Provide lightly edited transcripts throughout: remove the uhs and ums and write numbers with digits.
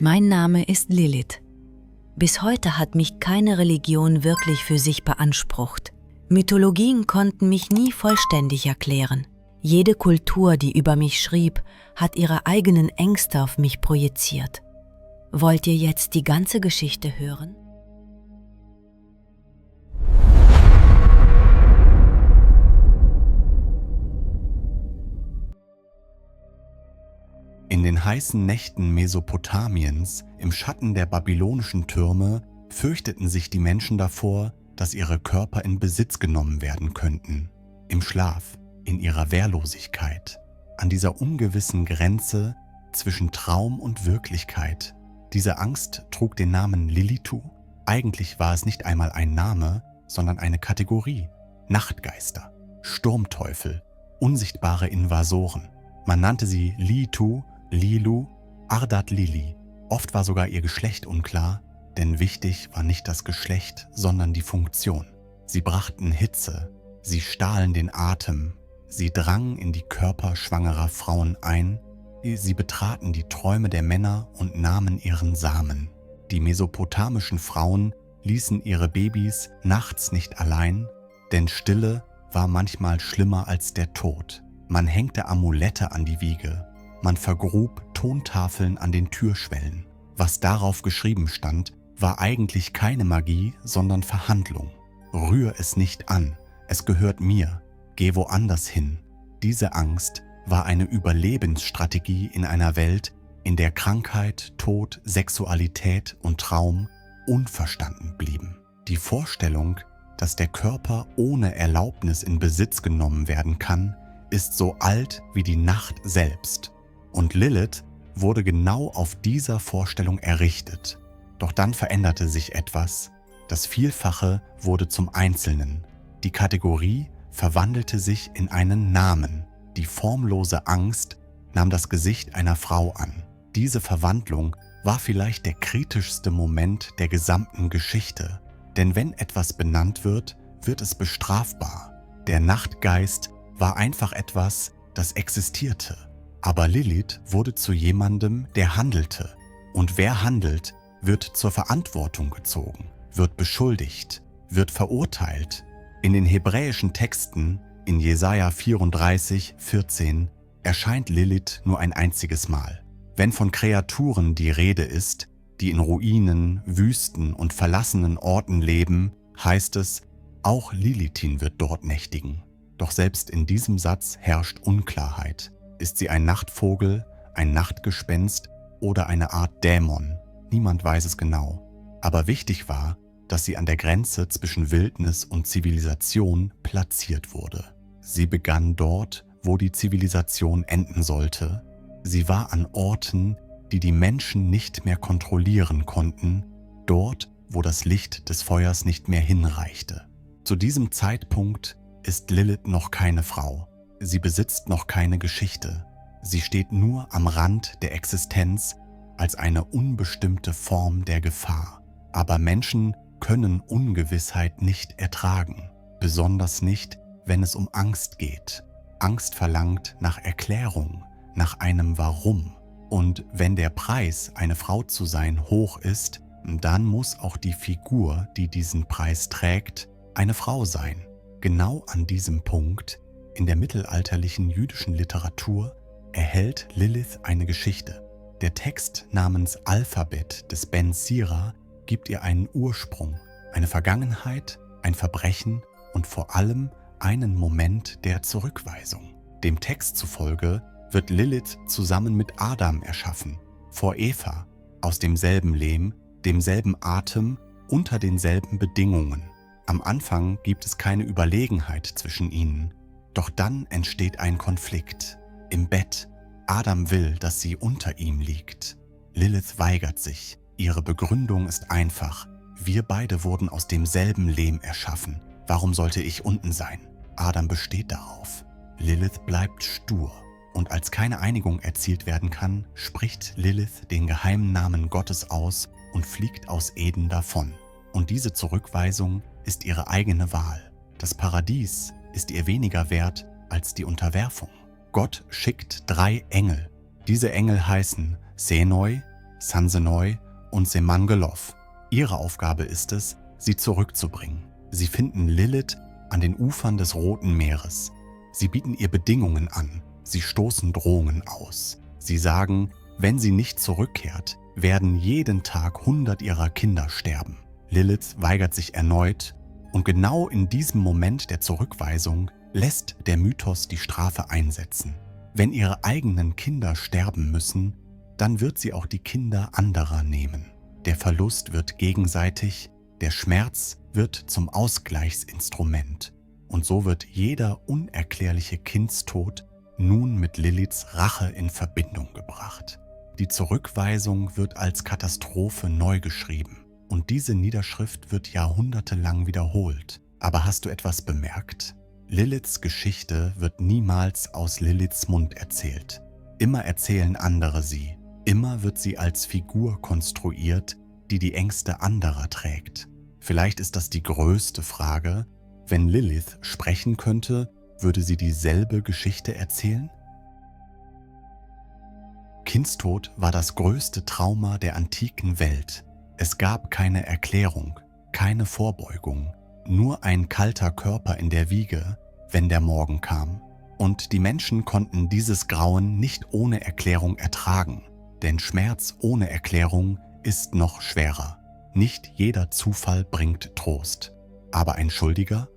Mein Name ist Lilith. Bis heute hat mich keine Religion wirklich für sich beansprucht. Mythologien konnten mich nie vollständig erklären. Jede Kultur, die über mich schrieb, hat ihre eigenen Ängste auf mich projiziert. Wollt ihr jetzt die ganze Geschichte hören? In den heißen Nächten Mesopotamiens, im Schatten der babylonischen Türme, fürchteten sich die Menschen davor, dass ihre Körper in Besitz genommen werden könnten. Im Schlaf, in ihrer Wehrlosigkeit, an dieser ungewissen Grenze zwischen Traum und Wirklichkeit. Diese Angst trug den Namen Lilithu. Eigentlich war es nicht einmal ein Name, sondern eine Kategorie. Nachtgeister, Sturmteufel, unsichtbare Invasoren. Man nannte sie Litu, Lilu, Ardat Lili. Oft war sogar ihr Geschlecht unklar, denn wichtig war nicht das Geschlecht, sondern die Funktion. Sie brachten Hitze, sie stahlen den Atem, sie drangen in die Körper schwangerer Frauen ein, sie betraten die Träume der Männer und nahmen ihren Samen. Die mesopotamischen Frauen ließen ihre Babys nachts nicht allein, denn Stille war manchmal schlimmer als der Tod. Man hängte Amulette an die Wiege, man vergrub Tontafeln an den Türschwellen. Was darauf geschrieben stand, war eigentlich keine Magie, sondern Verhandlung. Rühr es nicht an, es gehört mir, geh woanders hin. Diese Angst war eine Überlebensstrategie in einer Welt, in der Krankheit, Tod, Sexualität und Traum unverstanden blieben. Die Vorstellung, dass der Körper ohne Erlaubnis in Besitz genommen werden kann, ist so alt wie die Nacht selbst. Und Lilith wurde genau auf dieser Vorstellung errichtet. Doch dann veränderte sich etwas. Das Vielfache wurde zum Einzelnen. Die Kategorie verwandelte sich in einen Namen. Die formlose Angst nahm das Gesicht einer Frau an. Diese Verwandlung war vielleicht der kritischste Moment der gesamten Geschichte. Denn wenn etwas benannt wird, wird es bestrafbar. Der Nachtgeist war einfach etwas, das existierte. Aber Lilith wurde zu jemandem, der handelte. Und wer handelt, wird zur Verantwortung gezogen, wird beschuldigt, wird verurteilt. In den hebräischen Texten, in Jesaja 34,14, erscheint Lilith nur ein einziges Mal. Wenn von Kreaturen die Rede ist, die in Ruinen, Wüsten und verlassenen Orten leben, heißt es, auch Lilithin wird dort nächtigen. Doch selbst in diesem Satz herrscht Unklarheit. Ist sie ein Nachtvogel, ein Nachtgespenst oder eine Art Dämon? Niemand weiß es genau. Aber wichtig war, dass sie an der Grenze zwischen Wildnis und Zivilisation platziert wurde. Sie begann dort, wo die Zivilisation enden sollte. Sie war an Orten, die die Menschen nicht mehr kontrollieren konnten, dort, wo das Licht des Feuers nicht mehr hinreichte. Zu diesem Zeitpunkt ist Lilith noch keine Frau. Sie besitzt noch keine Geschichte. Sie steht nur am Rand der Existenz als eine unbestimmte Form der Gefahr. Aber Menschen können Ungewissheit nicht ertragen, besonders nicht, wenn es um Angst geht. Angst verlangt nach Erklärung, nach einem Warum. Und wenn der Preis, eine Frau zu sein, hoch ist, dann muss auch die Figur, die diesen Preis trägt, eine Frau sein. Genau an diesem Punkt in der mittelalterlichen jüdischen Literatur erhält Lilith eine Geschichte. Der Text namens Alphabet des Ben Sira gibt ihr einen Ursprung, eine Vergangenheit, ein Verbrechen und vor allem einen Moment der Zurückweisung. Dem Text zufolge wird Lilith zusammen mit Adam erschaffen, vor Eva, aus demselben Lehm, demselben Atem, unter denselben Bedingungen. Am Anfang gibt es keine Überlegenheit zwischen ihnen. Doch dann entsteht ein Konflikt. Im Bett. Adam will, dass sie unter ihm liegt. Lilith weigert sich. Ihre Begründung ist einfach. Wir beide wurden aus demselben Lehm erschaffen. Warum sollte ich unten sein? Adam besteht darauf. Lilith bleibt stur. Und als keine Einigung erzielt werden kann, spricht Lilith den geheimen Namen Gottes aus und fliegt aus Eden davon. Und diese Zurückweisung ist ihre eigene Wahl. Das Paradies ist ihr weniger wert als die Unterwerfung. Gott schickt 3 Engel. Diese Engel heißen Senoi, Sansenoi und Semangelow. Ihre Aufgabe ist es, sie zurückzubringen. Sie finden Lilith an den Ufern des Roten Meeres. Sie bieten ihr Bedingungen an. Sie stoßen Drohungen aus. Sie sagen, wenn sie nicht zurückkehrt, werden jeden Tag 100 ihrer Kinder sterben. Lilith weigert sich erneut und genau in diesem Moment der Zurückweisung lässt der Mythos die Strafe einsetzen. Wenn ihre eigenen Kinder sterben müssen, dann wird sie auch die Kinder anderer nehmen. Der Verlust wird gegenseitig, der Schmerz wird zum Ausgleichsinstrument. Und so wird jeder unerklärliche Kindstod nun mit Liliths Rache in Verbindung gebracht. Die Zurückweisung wird als Katastrophe neu geschrieben und diese Niederschrift wird jahrhundertelang wiederholt. Aber hast du etwas bemerkt? Liliths Geschichte wird niemals aus Liliths Mund erzählt. Immer erzählen andere sie. Immer wird sie als Figur konstruiert, die die Ängste anderer trägt. Vielleicht ist das die größte Frage. Wenn Lilith sprechen könnte, würde sie dieselbe Geschichte erzählen? Kindstod war das größte Trauma der antiken Welt. Es gab keine Erklärung, keine Vorbeugung, nur ein kalter Körper in der Wiege, wenn der Morgen kam. Und die Menschen konnten dieses Grauen nicht ohne Erklärung ertragen, denn Schmerz ohne Erklärung ist noch schwerer. Nicht jeder Zufall bringt Trost. Aber ein Schuldiger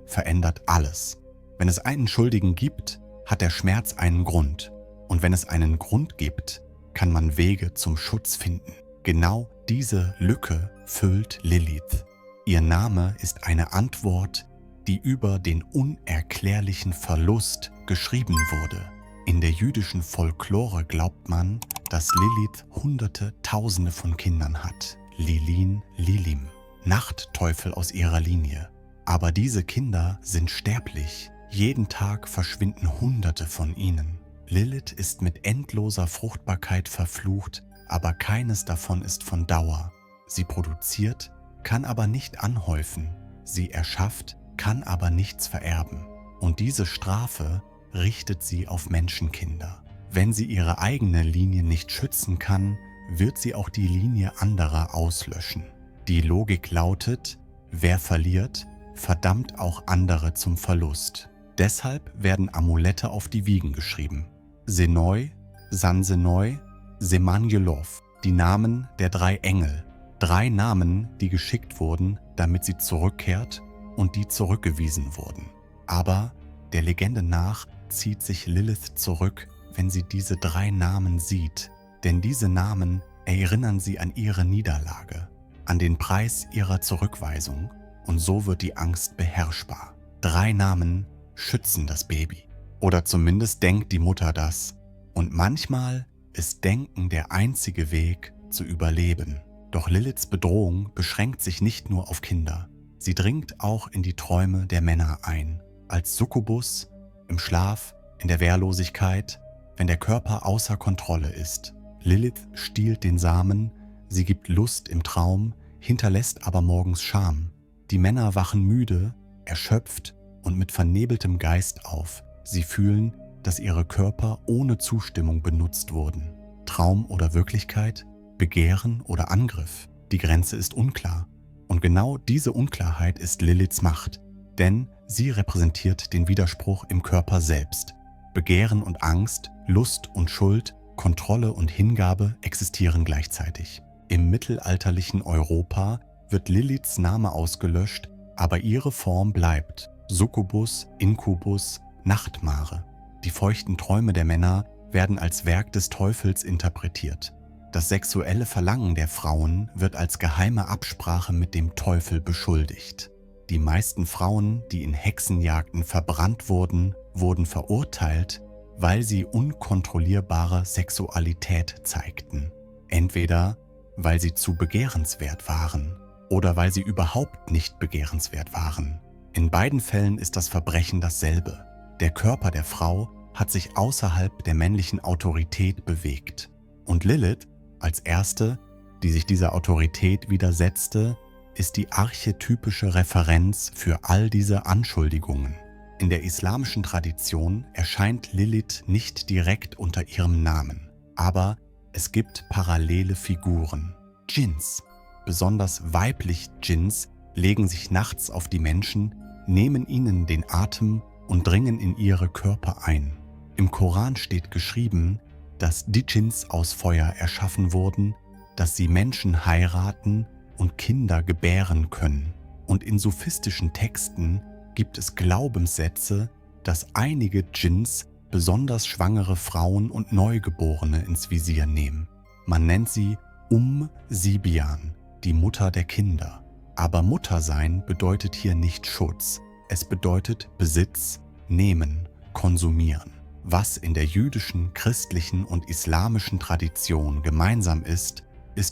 verändert alles. Wenn es einen Schuldigen gibt, hat der Schmerz einen Grund. Und wenn es einen Grund gibt, kann man Wege zum Schutz finden. Genau diese Lücke füllt Lilith. Ihr Name ist eine Antwort, die über den unerklärlichen Verlust geschrieben wurde. In der jüdischen Folklore glaubt man, dass Lilith Hunderte, Tausende von Kindern hat. Lilin, Lilim, Nachtteufel aus ihrer Linie. Aber diese Kinder sind sterblich. Jeden Tag verschwinden Hunderte von ihnen. Lilith ist mit endloser Fruchtbarkeit verflucht, aber keines davon ist von Dauer. Sie produziert, kann aber nicht anhäufen. Sie erschafft, kann aber nichts vererben. Und diese Strafe richtet sie auf Menschenkinder. Wenn sie ihre eigene Linie nicht schützen kann, wird sie auch die Linie anderer auslöschen. Die Logik lautet, wer verliert, verdammt auch andere zum Verlust. Deshalb werden Amulette auf die Wiegen geschrieben. Senoi, Sansenoi, Semangelow, die Namen der 3 Engel. 3 Namen, die geschickt wurden, damit sie zurückkehrt und die zurückgewiesen wurden. Aber der Legende nach zieht sich Lilith zurück, wenn sie diese 3 Namen sieht. Denn diese Namen erinnern sie an ihre Niederlage, an den Preis ihrer Zurückweisung. Und so wird die Angst beherrschbar. 3 Namen schützen das Baby. Oder zumindest denkt die Mutter das. Und manchmal ist Denken der einzige Weg zu überleben. Doch Liliths Bedrohung beschränkt sich nicht nur auf Kinder. Sie dringt auch in die Träume der Männer ein. Als Succubus, im Schlaf, in der Wehrlosigkeit, wenn der Körper außer Kontrolle ist. Lilith stiehlt den Samen, sie gibt Lust im Traum, hinterlässt aber morgens Scham. Die Männer wachen müde, erschöpft und mit vernebeltem Geist auf. Sie fühlen, dass ihre Körper ohne Zustimmung benutzt wurden. Traum oder Wirklichkeit? Begehren oder Angriff? Die Grenze ist unklar. Und genau diese Unklarheit ist Liliths Macht, denn sie repräsentiert den Widerspruch im Körper selbst. Begehren und Angst, Lust und Schuld, Kontrolle und Hingabe existieren gleichzeitig. Im mittelalterlichen Europa wird Liliths Name ausgelöscht, aber ihre Form bleibt. Succubus, Inkubus, Nachtmare. Die feuchten Träume der Männer werden als Werk des Teufels interpretiert. Das sexuelle Verlangen der Frauen wird als geheime Absprache mit dem Teufel beschuldigt. Die meisten Frauen, die in Hexenjagden verbrannt wurden, wurden verurteilt, weil sie unkontrollierbare Sexualität zeigten. Entweder weil sie zu begehrenswert waren oder weil sie überhaupt nicht begehrenswert waren. In beiden Fällen ist das Verbrechen dasselbe. Der Körper der Frau hat sich außerhalb der männlichen Autorität bewegt. Und Lilith, als erste, die sich dieser Autorität widersetzte, ist die archetypische Referenz für all diese Anschuldigungen. In der islamischen Tradition erscheint Lilith nicht direkt unter ihrem Namen, aber Es gibt parallele Figuren. Djinns, besonders weiblich Djinns, legen sich nachts auf die Menschen, nehmen ihnen den Atem und dringen in ihre Körper ein. Im Koran steht geschrieben, dass die Djinns aus Feuer erschaffen wurden, dass sie Menschen heiraten und Kinder gebären können. Und in sufistischen Texten gibt es Glaubenssätze, dass einige Djinns besonders schwangere Frauen und Neugeborene ins Visier nehmen. Man nennt sie Sibian, die Mutter der Kinder. Aber Muttersein bedeutet hier nicht Schutz. Es bedeutet Besitz, nehmen, konsumieren. Was in der jüdischen, christlichen und islamischen Tradition gemeinsam ist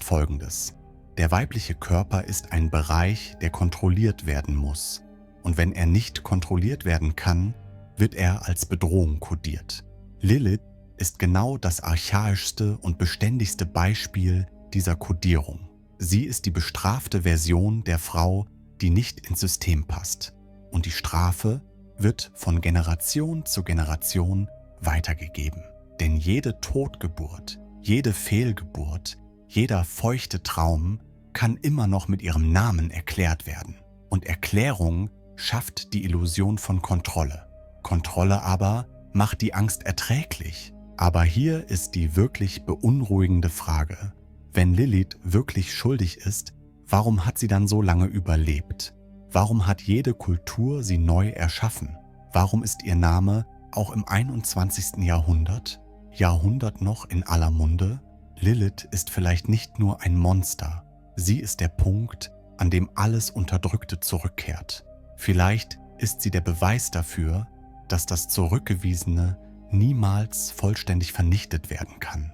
Folgendes. Der weibliche Körper ist ein Bereich, der kontrolliert werden muss. Und wenn er nicht kontrolliert werden kann, wird er als Bedrohung kodiert. Lilith ist genau das archaischste und beständigste Beispiel dieser Kodierung. Sie ist die bestrafte Version der Frau, die nicht ins System passt. Und die Strafe wird von Generation zu Generation weitergegeben. Denn jede Totgeburt, jede Fehlgeburt, jeder feuchte Traum kann immer noch mit ihrem Namen erklärt werden. Und Erklärung schafft die Illusion von Kontrolle. Kontrolle aber macht die Angst erträglich. Aber hier ist die wirklich beunruhigende Frage. Wenn Lilith wirklich schuldig ist, warum hat sie dann so lange überlebt? Warum hat jede Kultur sie neu erschaffen? Warum ist ihr Name auch im 21. Jahrhundert noch in aller Munde? Lilith ist vielleicht nicht nur ein Monster, sie ist der Punkt, an dem alles Unterdrückte zurückkehrt. Vielleicht ist sie der Beweis dafür, dass das Zurückgewiesene niemals vollständig vernichtet werden kann.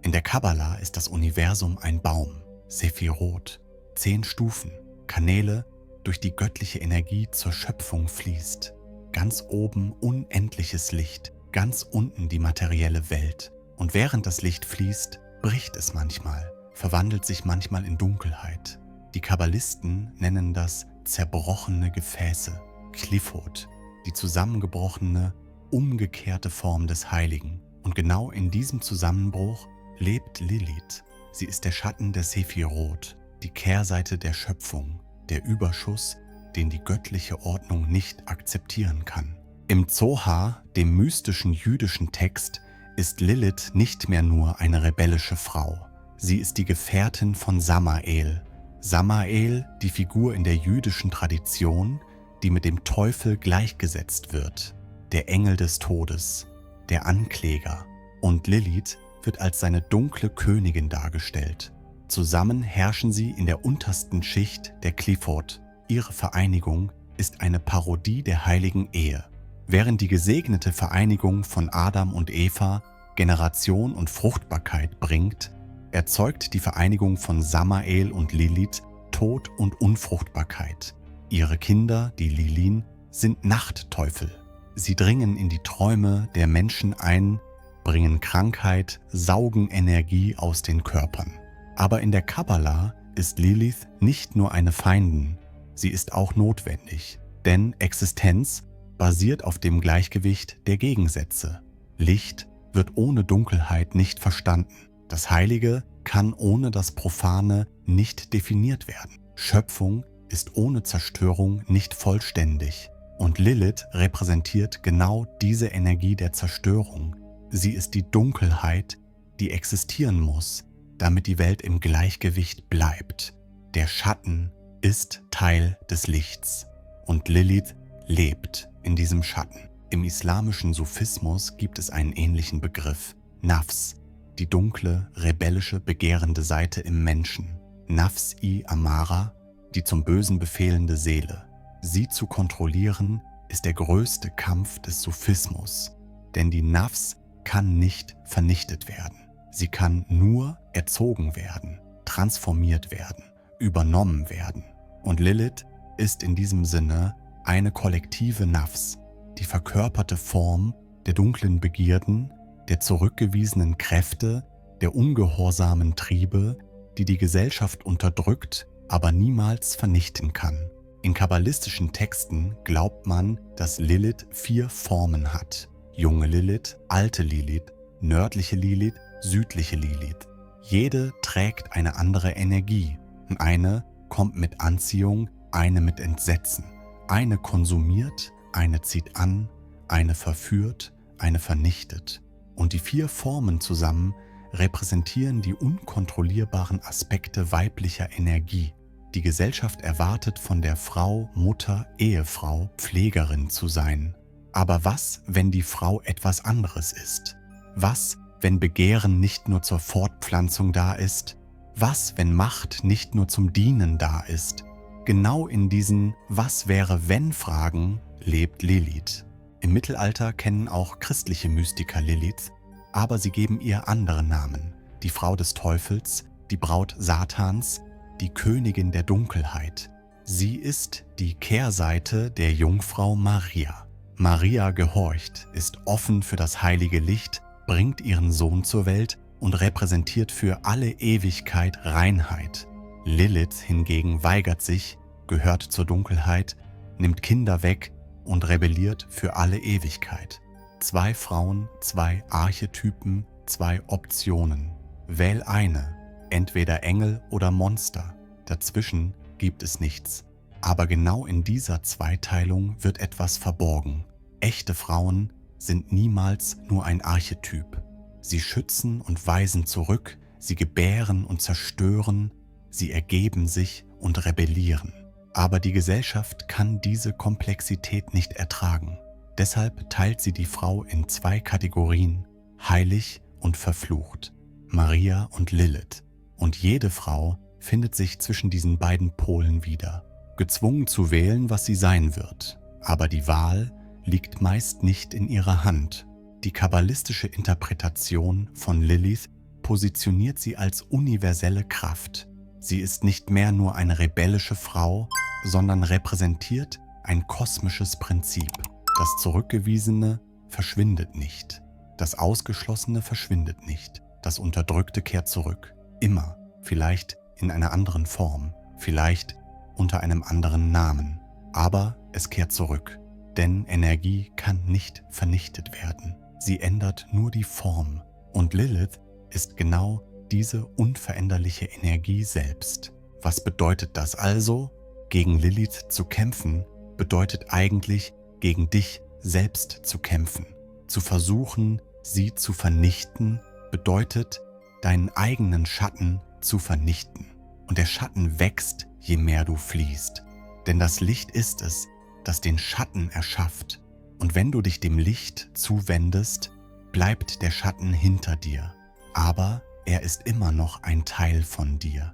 In der Kabbala ist das Universum ein Baum, Sephirot, 10 Stufen, Kanäle, durch die göttliche Energie zur Schöpfung fließt. Ganz oben unendliches Licht, ganz unten die materielle Welt. Und während das Licht fließt, bricht es manchmal, verwandelt sich manchmal in Dunkelheit. Die Kabbalisten nennen das zerbrochene Gefäße, Qlīphot, die zusammengebrochene, umgekehrte Form des Heiligen. Und genau in diesem Zusammenbruch lebt Lilith. Sie ist der Schatten der Sephirot, die Kehrseite der Schöpfung, der Überschuss, den die göttliche Ordnung nicht akzeptieren kann. Im Zohar, dem mystischen jüdischen Text, ist Lilith nicht mehr nur eine rebellische Frau. Sie ist die Gefährtin von Samael. Samael, die Figur in der jüdischen Tradition, die mit dem Teufel gleichgesetzt wird, der Engel des Todes, der Ankläger. Und Lilith wird als seine dunkle Königin dargestellt. Zusammen herrschen sie in der untersten Schicht der Qlīphot. Ihre Vereinigung ist eine Parodie der heiligen Ehe. Während die gesegnete Vereinigung von Adam und Eva Generation und Fruchtbarkeit bringt, erzeugt die Vereinigung von Samael und Lilith Tod und Unfruchtbarkeit. Ihre Kinder, die Lilin, sind Nachtteufel. Sie dringen in die Träume der Menschen ein, bringen Krankheit, saugen Energie aus den Körpern. Aber in der Kabbala ist Lilith nicht nur eine Feindin, sie ist auch notwendig, denn Existenz basiert auf dem Gleichgewicht der Gegensätze. Licht wird ohne Dunkelheit nicht verstanden. Das Heilige kann ohne das Profane nicht definiert werden. Schöpfung ist ohne Zerstörung nicht vollständig. Und Lilith repräsentiert genau diese Energie der Zerstörung. Sie ist die Dunkelheit, die existieren muss, damit die Welt im Gleichgewicht bleibt. Der Schatten ist Teil des Lichts und Lilith lebt in diesem Schatten. Im islamischen Sufismus gibt es einen ähnlichen Begriff, Nafs, die dunkle, rebellische, begehrende Seite im Menschen. Nafs-i Amara, die zum Bösen befehlende Seele. Sie zu kontrollieren, ist der größte Kampf des Sufismus, denn die Nafs kann nicht vernichtet werden. Sie kann nur erzogen werden, transformiert werden, übernommen werden. Und Lilith ist in diesem Sinne eine kollektive Nafs, die verkörperte Form der dunklen Begierden, der zurückgewiesenen Kräfte, der ungehorsamen Triebe, die die Gesellschaft unterdrückt, aber niemals vernichten kann. In kabbalistischen Texten glaubt man, dass Lilith 4 Formen hat. Junge Lilith, alte Lilith, nördliche Lilith, südliche Lilith. Jede trägt eine andere Energie. Eine kommt mit Anziehung, eine mit Entsetzen. Eine konsumiert, eine zieht an, eine verführt, eine vernichtet. Und die 4 Formen zusammen repräsentieren die unkontrollierbaren Aspekte weiblicher Energie. Die Gesellschaft erwartet von der Frau, Mutter, Ehefrau, Pflegerin zu sein. Aber was, wenn die Frau etwas anderes ist? Was, wenn Begehren nicht nur zur Fortpflanzung da ist? Was, wenn Macht nicht nur zum Dienen da ist? Genau in diesen Was-wäre-wenn-Fragen lebt Lilith. Im Mittelalter kennen auch christliche Mystiker Lilith, aber sie geben ihr andere Namen. Die Frau des Teufels, die Braut Satans, die Königin der Dunkelheit. Sie ist die Kehrseite der Jungfrau Maria. Maria gehorcht, ist offen für das heilige Licht, bringt ihren Sohn zur Welt und repräsentiert für alle Ewigkeit Reinheit. Lilith hingegen weigert sich, gehört zur Dunkelheit, nimmt Kinder weg und rebelliert für alle Ewigkeit. 2 Frauen, 2 Archetypen, 2 Optionen. Wähl eine, entweder Engel oder Monster. Dazwischen gibt es nichts. Aber genau in dieser Zweiteilung wird etwas verborgen. Echte Frauen sind niemals nur ein Archetyp. Sie schützen und weisen zurück, sie gebären und zerstören, sie ergeben sich und rebellieren. Aber die Gesellschaft kann diese Komplexität nicht ertragen. Deshalb teilt sie die Frau in 2 Kategorien, heilig und verflucht, Maria und Lilith. Und jede Frau findet sich zwischen diesen beiden Polen wieder, gezwungen zu wählen, was sie sein wird. Aber die Wahl liegt meist nicht in ihrer Hand. Die kabbalistische Interpretation von Lilith positioniert sie als universelle Kraft. Sie ist nicht mehr nur eine rebellische Frau, sondern repräsentiert ein kosmisches Prinzip. Das Zurückgewiesene verschwindet nicht. Das Ausgeschlossene verschwindet nicht. Das Unterdrückte kehrt zurück. Immer. Vielleicht in einer anderen Form. Vielleicht unter einem anderen Namen. Aber es kehrt zurück. Denn Energie kann nicht vernichtet werden. Sie ändert nur die Form. Und Lilith ist genau diese unveränderliche Energie selbst. Was bedeutet das also? Gegen Lilith zu kämpfen bedeutet eigentlich, gegen dich selbst zu kämpfen. Zu versuchen, sie zu vernichten, bedeutet, deinen eigenen Schatten zu vernichten. Und der Schatten wächst, je mehr du fliehst. Denn das Licht ist es, das den Schatten erschafft. Und wenn du dich dem Licht zuwendest, bleibt der Schatten hinter dir. Aber er ist immer noch ein Teil von dir.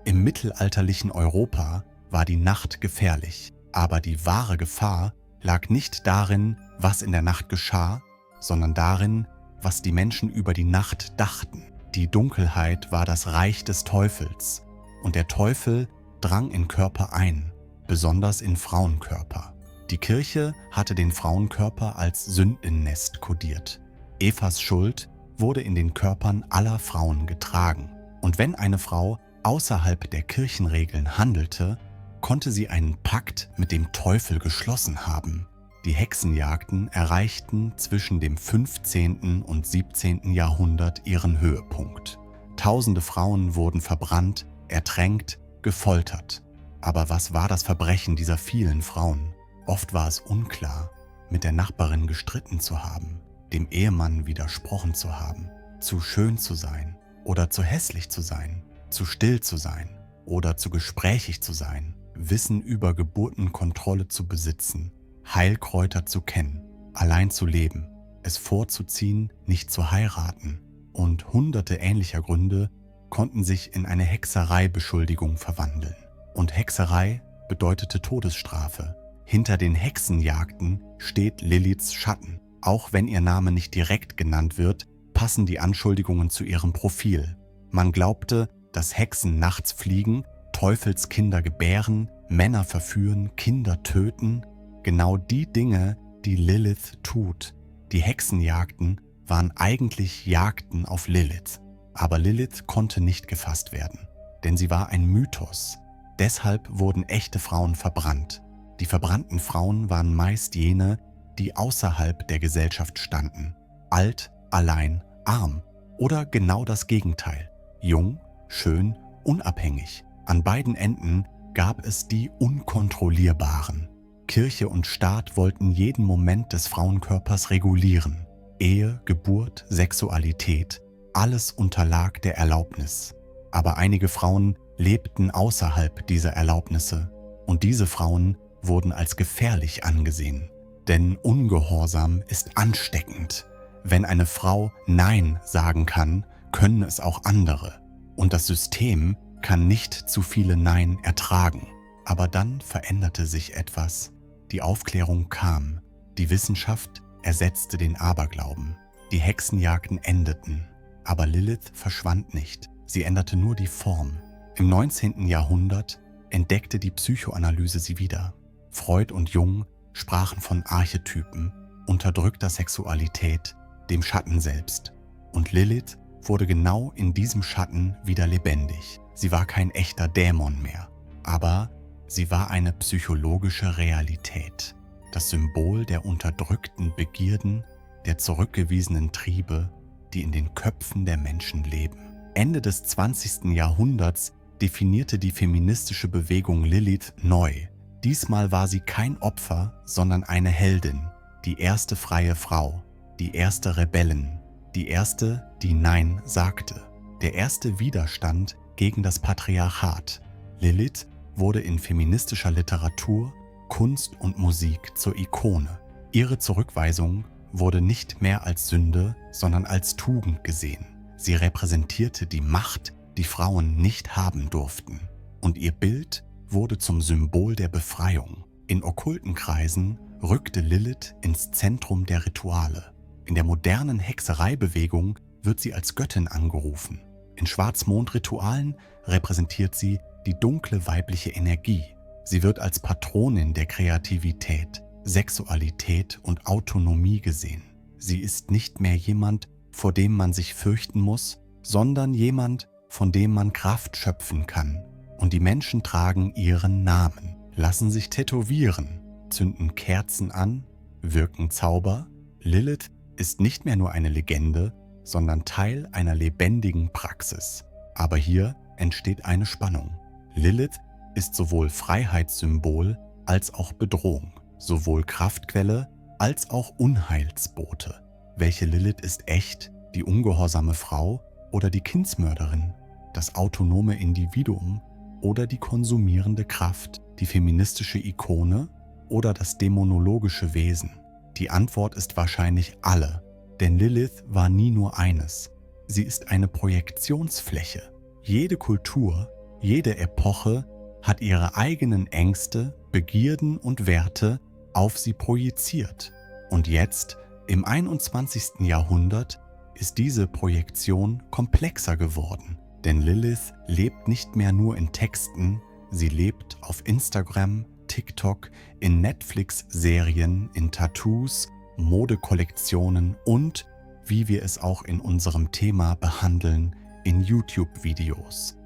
Im mittelalterlichen Europa war die Nacht gefährlich, aber die wahre Gefahr lag nicht darin, was in der Nacht geschah, sondern darin, was die Menschen über die Nacht dachten. Die Dunkelheit war das Reich des Teufels und der Teufel drang in Körper ein, besonders in Frauenkörper. Die Kirche hatte den Frauenkörper als Sündennest kodiert. Evas Schuld wurde in den Körpern aller Frauen getragen. Und wenn eine Frau außerhalb der Kirchenregeln handelte, konnte sie einen Pakt mit dem Teufel geschlossen haben. Die Hexenjagden erreichten zwischen dem 15. und 17. Jahrhundert ihren Höhepunkt. Tausende Frauen wurden verbrannt, ertränkt, gefoltert. Aber was war das Verbrechen dieser vielen Frauen? Oft war es unklar, mit der Nachbarin gestritten zu haben, dem Ehemann widersprochen zu haben, zu schön zu sein oder zu hässlich zu sein, zu still zu sein oder zu gesprächig zu sein, Wissen über Geburtenkontrolle zu besitzen, Heilkräuter zu kennen, allein zu leben, es vorzuziehen, nicht zu heiraten und hunderte ähnlicher Gründe konnten sich in eine Hexereibeschuldigung verwandeln. Und Hexerei bedeutete Todesstrafe. Hinter den Hexenjagden steht Liliths Schatten. Auch wenn ihr Name nicht direkt genannt wird, passen die Anschuldigungen zu ihrem Profil. Man glaubte, dass Hexen nachts fliegen, Teufelskinder gebären, Männer verführen, Kinder töten. Genau die Dinge, die Lilith tut. Die Hexenjagden waren eigentlich Jagden auf Lilith. Aber Lilith konnte nicht gefasst werden, denn sie war ein Mythos. Deshalb wurden echte Frauen verbrannt. Die verbrannten Frauen waren meist jene, die außerhalb der Gesellschaft standen. Alt, allein, arm oder genau das Gegenteil. Jung, schön, unabhängig. An beiden Enden gab es die Unkontrollierbaren. Kirche und Staat wollten jeden Moment des Frauenkörpers regulieren. Ehe, Geburt, Sexualität, alles unterlag der Erlaubnis. Aber einige Frauen lebten außerhalb dieser Erlaubnisse und diese Frauen wurden als gefährlich angesehen. Denn Ungehorsam ist ansteckend. Wenn eine Frau Nein sagen kann, können es auch andere. Und das System kann nicht zu viele Nein ertragen. Aber dann veränderte sich etwas. Die Aufklärung kam. Die Wissenschaft ersetzte den Aberglauben. Die Hexenjagden endeten. Aber Lilith verschwand nicht. Sie änderte nur die Form. Im 19. Jahrhundert entdeckte die Psychoanalyse sie wieder. Freud und Jung sprachen von Archetypen, unterdrückter Sexualität, dem Schatten selbst. Und Lilith wurde genau in diesem Schatten wieder lebendig. Sie war kein echter Dämon mehr, aber sie war eine psychologische Realität. Das Symbol der unterdrückten Begierden, der zurückgewiesenen Triebe, die in den Köpfen der Menschen leben. Ende des 20. Jahrhunderts definierte die feministische Bewegung Lilith neu. Diesmal war sie kein Opfer, sondern eine Heldin, die erste freie Frau, die erste Rebellin, die erste, die Nein sagte, der erste Widerstand gegen das Patriarchat. Lilith wurde in feministischer Literatur, Kunst und Musik zur Ikone. Ihre Zurückweisung wurde nicht mehr als Sünde, sondern als Tugend gesehen. Sie repräsentierte die Macht, die Frauen nicht haben durften. Und ihr Bild wurde zum Symbol der Befreiung. In okkulten Kreisen rückte Lilith ins Zentrum der Rituale. In der modernen Hexereibewegung wird sie als Göttin angerufen. In Schwarzmondritualen repräsentiert sie die dunkle weibliche Energie. Sie wird als Patronin der Kreativität, Sexualität und Autonomie gesehen. Sie ist nicht mehr jemand, vor dem man sich fürchten muss, sondern jemand, von dem man Kraft schöpfen kann. Und die Menschen tragen ihren Namen, lassen sich tätowieren, zünden Kerzen an, wirken Zauber. Lilith ist nicht mehr nur eine Legende, sondern Teil einer lebendigen Praxis. Aber hier entsteht eine Spannung. Lilith ist sowohl Freiheitssymbol als auch Bedrohung, sowohl Kraftquelle als auch Unheilsbote. Welche Lilith ist echt, die ungehorsame Frau oder die Kindsmörderin, das autonome Individuum oder die konsumierende Kraft, die feministische Ikone oder das dämonologische Wesen? Die Antwort ist wahrscheinlich alle, denn Lilith war nie nur eines. Sie ist eine Projektionsfläche. Jede Kultur, jede Epoche hat ihre eigenen Ängste, Begierden und Werte auf sie projiziert. Und jetzt, im 21. Jahrhundert, ist diese Projektion komplexer geworden. Denn Lilith lebt nicht mehr nur in Texten, sie lebt auf Instagram, TikTok, in Netflix-Serien, in Tattoos, Modekollektionen und, wie wir es auch in unserem Thema behandeln, in YouTube-Videos.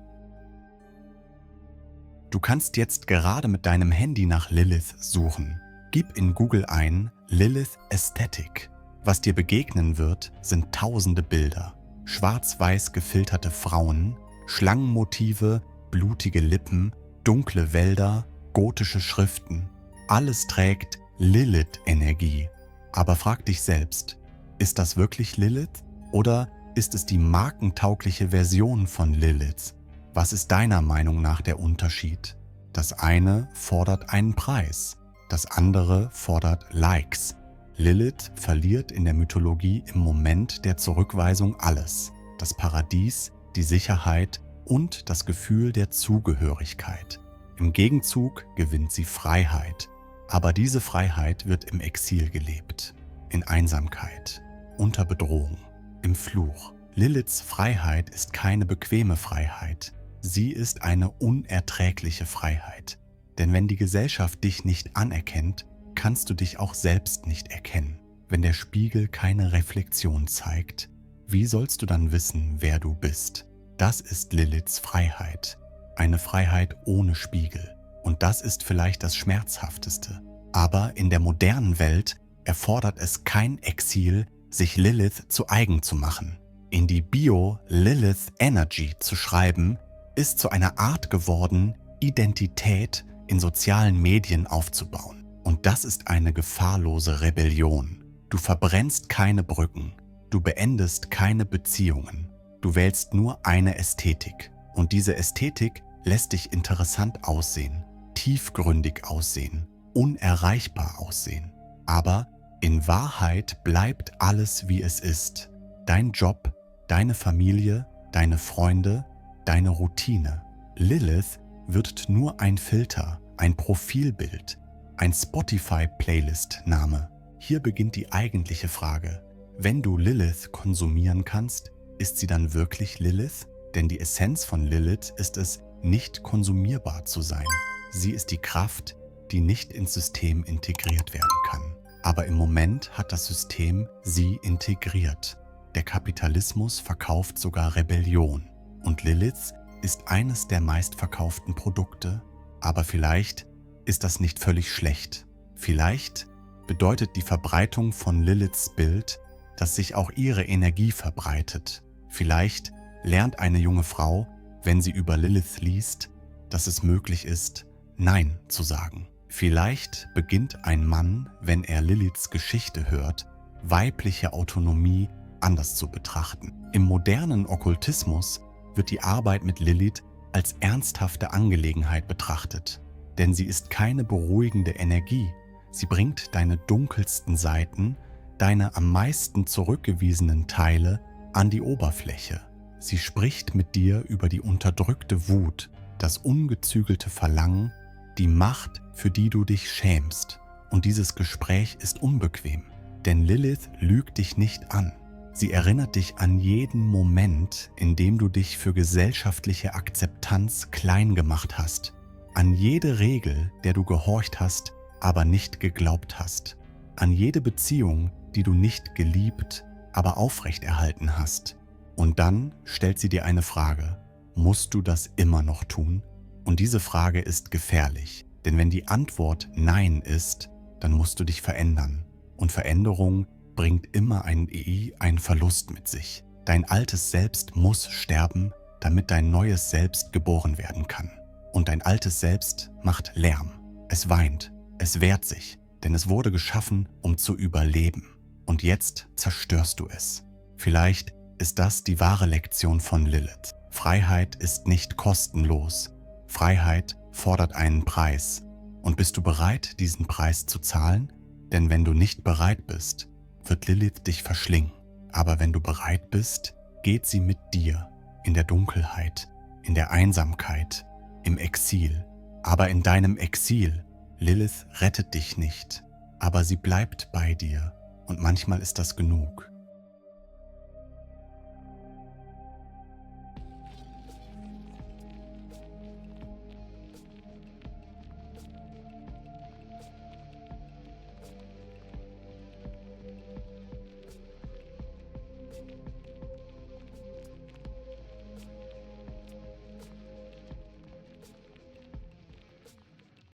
Du kannst jetzt gerade mit deinem Handy nach Lilith suchen. Gib in Google ein Lilith Aesthetic. Was dir begegnen wird, sind tausende Bilder. Schwarz-weiß gefilterte Frauen, Schlangenmotive, blutige Lippen, dunkle Wälder, gotische Schriften. Alles trägt Lilith-Energie. Aber frag dich selbst, ist das wirklich Lilith oder ist es die markentaugliche Version von Lilith? Was ist deiner Meinung nach der Unterschied? Das eine fordert einen Preis, das andere fordert Likes. Lilith verliert in der Mythologie im Moment der Zurückweisung alles: das Paradies, die Sicherheit und das Gefühl der Zugehörigkeit. Im Gegenzug gewinnt sie Freiheit, aber diese Freiheit wird im Exil gelebt, in Einsamkeit, unter Bedrohung, im Fluch. Liliths Freiheit ist keine bequeme Freiheit, sie ist eine unerträgliche Freiheit. Denn wenn die Gesellschaft dich nicht anerkennt, kannst du dich auch selbst nicht erkennen. Wenn der Spiegel keine Reflexion zeigt, wie sollst du dann wissen, wer du bist? Das ist Liliths Freiheit. Eine Freiheit ohne Spiegel. Und das ist vielleicht das Schmerzhafteste. Aber in der modernen Welt erfordert es kein Exil, sich Lilith zu eigen zu machen. In die Bio Lilith Energy zu schreiben, ist zu einer Art geworden, Identität in sozialen Medien aufzubauen. Und das ist eine gefahrlose Rebellion. Du verbrennst keine Brücken, du beendest keine Beziehungen, du wählst nur eine Ästhetik. Und diese Ästhetik lässt dich interessant aussehen, tiefgründig aussehen, unerreichbar aussehen. Aber in Wahrheit bleibt alles, wie es ist. Dein Job, deine Familie, deine Freunde, deine Routine. Lilith wird nur ein Filter, ein Profilbild, ein Spotify-Playlist-Name. Hier beginnt die eigentliche Frage. Wenn du Lilith konsumieren kannst, ist sie dann wirklich Lilith? Denn die Essenz von Lilith ist es, nicht konsumierbar zu sein. Sie ist die Kraft, die nicht ins System integriert werden kann. Aber im Moment hat das System sie integriert. Der Kapitalismus verkauft sogar Rebellion. Und Lilith ist eines der meistverkauften Produkte. Aber vielleicht ist das nicht völlig schlecht. Vielleicht bedeutet die Verbreitung von Liliths Bild, dass sich auch ihre Energie verbreitet. Vielleicht lernt eine junge Frau, wenn sie über Lilith liest, dass es möglich ist, Nein zu sagen. Vielleicht beginnt ein Mann, wenn er Liliths Geschichte hört, weibliche Autonomie anders zu betrachten. Im modernen Okkultismus wird die Arbeit mit Lilith als ernsthafte Angelegenheit betrachtet, denn sie ist keine beruhigende Energie. Sie bringt deine dunkelsten Seiten, deine am meisten zurückgewiesenen Teile an die Oberfläche. Sie spricht mit dir über die unterdrückte Wut, das ungezügelte Verlangen, die Macht, für die du dich schämst. Und dieses Gespräch ist unbequem, denn Lilith lügt dich nicht an. Sie erinnert dich an jeden Moment, in dem du dich für gesellschaftliche Akzeptanz klein gemacht hast, an jede Regel, der du gehorcht hast, aber nicht geglaubt hast, an jede Beziehung, die du nicht geliebt, aber aufrechterhalten hast. Und dann stellt sie dir eine Frage: Musst du das immer noch tun? Und diese Frage ist gefährlich, denn wenn die Antwort Nein ist, dann musst du dich verändern. Und Veränderung bringt immer einen Verlust mit sich. Dein altes Selbst muss sterben, damit dein neues Selbst geboren werden kann. Und dein altes Selbst macht Lärm. Es weint, es wehrt sich, denn es wurde geschaffen, um zu überleben. Und jetzt zerstörst du es. Vielleicht ist das die wahre Lektion von Lilith. Freiheit ist nicht kostenlos. Freiheit fordert einen Preis. Und bist du bereit, diesen Preis zu zahlen? Denn wenn du nicht bereit bist, wird Lilith dich verschlingen. Aber wenn du bereit bist, geht sie mit dir in der Dunkelheit, in der Einsamkeit, im Exil. Aber in deinem Exil, Lilith rettet dich nicht, aber sie bleibt bei dir. Und manchmal ist das genug.